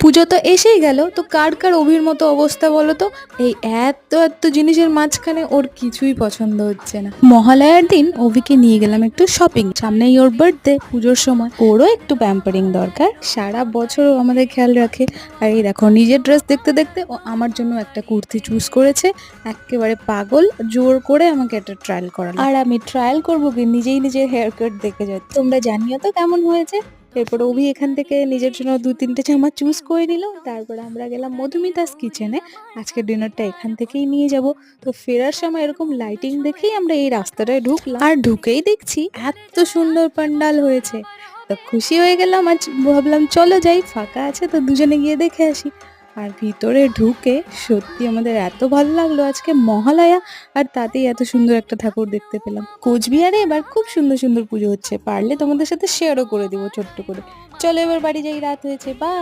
পুজো তো এসেই গেল, তো কার কার অভির মতো অবস্থা বলো তো? এই এত এত জিনিসের মাঝখানে ওর কিছুই পছন্দ হচ্ছে না। মহালয়ার দিন অভিকে নিয়ে গেলাম একটু শপিং, সামনেই ওর বার্থডে, পুজোর সময় ওরও একটু প্যাম্পারিং দরকার। সারা বছর ও আমাদের খেয়াল রাখে। আর এই দেখো, নিজের ড্রেস দেখতে দেখতে ও আমার জন্য একটা কুর্তি চুজ করেছে। একেবারে পাগল, জোর করে আমাকে এটা ট্রায়াল করালো। আর আমি ট্রায়াল করবো কি, নিজেই নিজের হেয়ার কাট দেখে যাচ্ছি। তোমরা জানিও তো কেমন হয়েছে। এরপর অভি এখান থেকে নিজের জন্য 2-3টে জামা চুজ করে নিল। তারপর আমরা গেলাম মধুমিতাস কিচেনে। আজকে ডিনারটা এখান থেকেই নিয়ে যাব। তো ফেরার সময় এরকম লাইটিং দেখেই আমরা এই রাস্তাটায় ঢুকলাম, আর ঢুকেই দেখছি এত সুন্দর পান্ডাল হয়েছে। তো খুশি হয়ে গেলাম, আজ ভাবলাম চলো যাই, ফাঁকা আছে তো দুজনে গিয়ে দেখে আসি। আর ভিতরে ঢুকে সত্যি আমাদের এত ভালো লাগলো, আজকে মহালয়া আর তাতেই এত সুন্দর একটা ঠাকুর দেখতে পেলাম। কোচবিহারে এবার খুব সুন্দর সুন্দর পুজো হচ্ছে, পারলে তোমাদের সাথে শেয়ারও করে দিব ছোট্ট করে। চলো এবার বাড়ি যাই, রাত হয়েছে, বাই।